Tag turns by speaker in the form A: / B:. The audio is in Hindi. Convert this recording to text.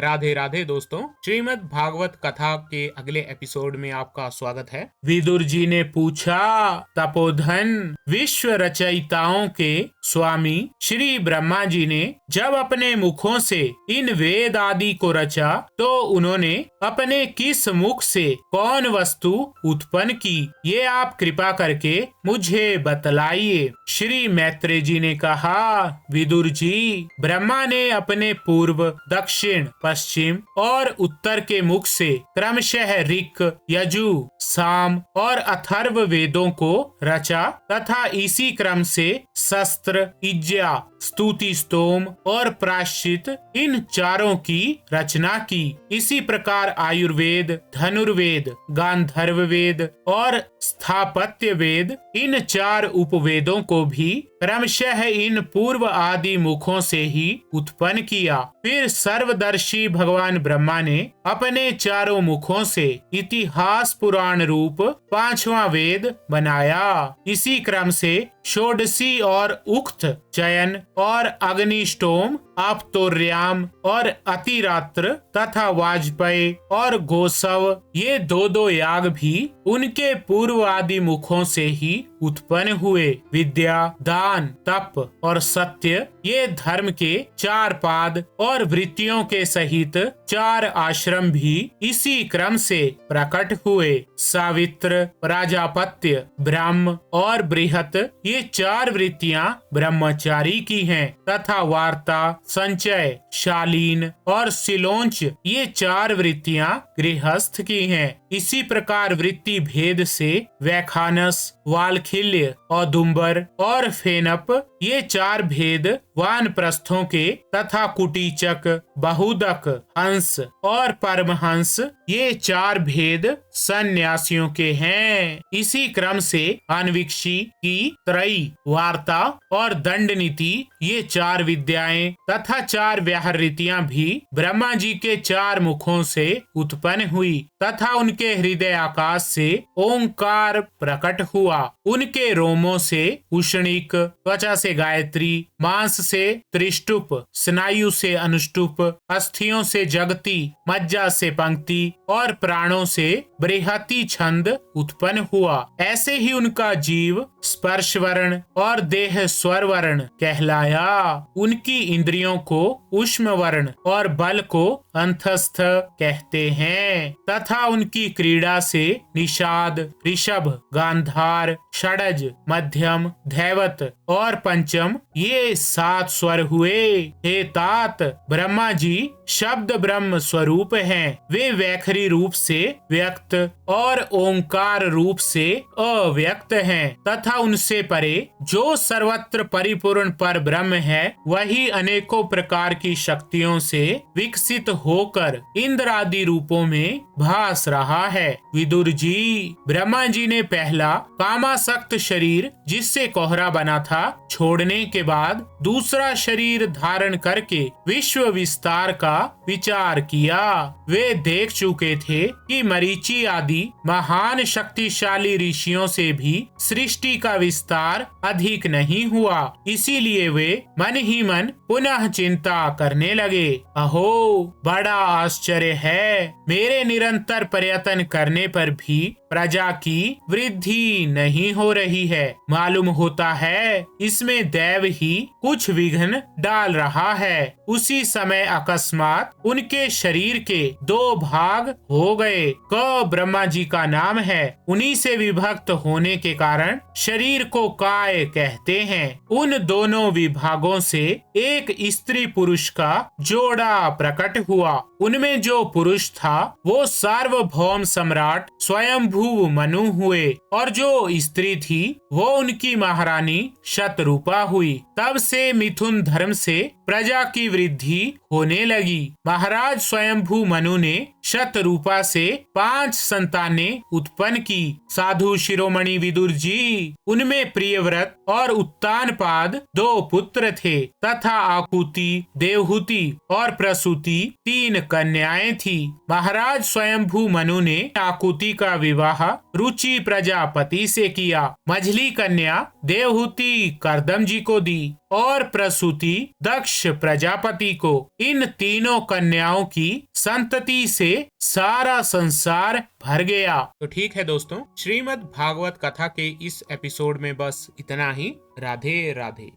A: राधे राधे दोस्तों, श्रीमद् भागवत कथा के अगले एपिसोड में आपका स्वागत है। विदुर जी ने पूछा, तपोधन विश्व रचयिताओं के स्वामी श्री ब्रह्मा जी ने जब अपने मुखों से इन वेद आदि को रचा तो उन्होंने अपने किस मुख से कौन वस्तु उत्पन्न की, ये आप कृपा करके मुझे बतलाइए। श्री मैत्रेय जी ने कहा, विदुर जी, ब्रह्मा ने अपने पूर्व, दक्षिण, पश्चिम और उत्तर के मुख से क्रमशः ऋक्, यजु, साम और अथर्व वेदों को रचा तथा इसी क्रम से शस्त्र, इज्जा, स्तुति, स्तोम और प्रायश्चित इन चारों की रचना की। इसी प्रकार आयुर्वेद, धनुर्वेद, गांधर्व वेद और स्थापत्य वेद इन चार उपवेदों को भी क्रमशः इन पूर्व आदि मुखों से ही उत्पन्न किया। फिर सर्वदर्शी भगवान ब्रह्मा ने अपने चारों मुखों से इतिहास पुराण रूप पांचवा वेद बनाया। इसी क्रम से षोडशी और उक्त, चयन और अग्निष्टोम, आप्तोर्याम और अतिरात्र तथा वाजपेय और गोसव, ये दो याग भी उनके पूर्व आदि मुखों से ही उत्पन्न हुए। विद्या, दान, तप और सत्य, ये धर्म के चार पाद और वृत्तियों के सहित चार आश्रम भी इसी क्रम से प्रकट हुए। सावित्र, प्राजापत्य, ब्रह्म और बृहत, ये चार वृत्तियां ब्रह्मचारी की हैं तथा वार्ता, संचय, शालीन और सिलोंच, ये चार वृत्तियां गृहस्थ की हैं। इसी प्रकार वृत्ति भेद से वैखानस, वालखिल्य, औदुंबर और फेनप, ये चार भेद वानप्रस्थों के तथा कुटीचक, बहुदक, हंस और परमहंस, ये चार भेद सन्यासियों के हैं। इसी क्रम से अनविक्षी की त्रयी, वार्ता और दंड नीति, ये चार विद्याएं तथा चार व्याहृतियां भी ब्रह्मा जी के चार मुखों से उत्पन्न हुई तथा उनके हृदय आकाश से ओंकार प्रकट हुआ। उनके रोमों से उष्णिक, त्वचा से गायत्री, मांस से त्रिष्टुप, स्नायु से अनुष्टुप, अस्थियों से जगती, मज्जा से पंक्ति और प्राणों से बृहति छंद उत्पन्न हुआ। ऐसे ही उनका जीव स्पर्श वर्ण और देह स्वर वर्ण कहलाया। उनकी इंद्रियों को उष्म वर्ण और बल को अंतस्थ कहते हैं तथा उनकी क्रीड़ा से निषाद, ऋषभ, गांधार, षडज, मध्यम, धैवत और पंचम, ये सात स्वर हुए। हे तात, ब्रह्मा जी शब्द ब्रह्म स्वरूप हैं। वे वैखरी रूप से व्यक्त और ओंकार रूप से अव्यक्त हैं तथा उनसे परे जो सर्वत्र परिपूर्ण पर ब्रह्म है, वही अनेकों प्रकार की शक्तियों से विकसित होकर इंद्र आदि रूपों में भास रहा है। विदुर जी, ब्रह्मा जी ने पहला कामासक्त शरीर, जिससे कोहरा बना था, छोड़ने के बाद दूसरा शरीर धारण करके विश्व विस्तार का विचार किया। वे देख चुके थे कि मरीचि आदि महान शक्तिशाली ऋषियों से भी सृष्टि का विस्तार अधिक नहीं हुआ। इसीलिए वे मन ही मन पुनः चिंता करने लगे। अहो, बड़ा आश्चर्य है, मेरे निरंतर प्रयत्न करने पर भी प्रजा की वृद्धि नहीं हो रही है। मालूम होता है इसमें दैव ही कुछ विघ्न डाल रहा है। उसी समय अकस्मात उनके शरीर के दो भाग हो गए। क ब्रह्मा जी का नाम है। उन्हीं से विभक्त होने के कारण शरीर को काय कहते हैं। उन दोनों विभागों से एक स्त्री पुरुष का जोड़ा प्रकट हुआ। उनमें जो पुरुष था वो सार्वभौम सम्राट स्वयंभू मनु हुए और जो स्त्री थी वो उनकी महारानी शतरूपा हुई। तब से मिथुन धर्म से प्रजा की वृद्धि होने लगी। महाराज स्वयंभू मनु ने शतरूपा से 5 संतानें उत्पन्न की। साधु शिरोमणि विदुर जी, उनमें प्रियव्रत और उत्तानपाद 2 पुत्र थे तथा आकुति, देवहूति और प्रसूति 3 कन्याएं थी। महाराज स्वयंभू मनु ने आकुति का विवाह रुचि प्रजापति से किया। मझली कन्या देवहूति करदम जी को दी। और प्रसूति दक्ष प्रजापति को। इन तीनों कन्याओं की संतति से सारा संसार भर गया। तो ठीक है दोस्तों, श्रीमद् भागवत कथा के इस एपिसोड में बस इतना ही। राधे राधे।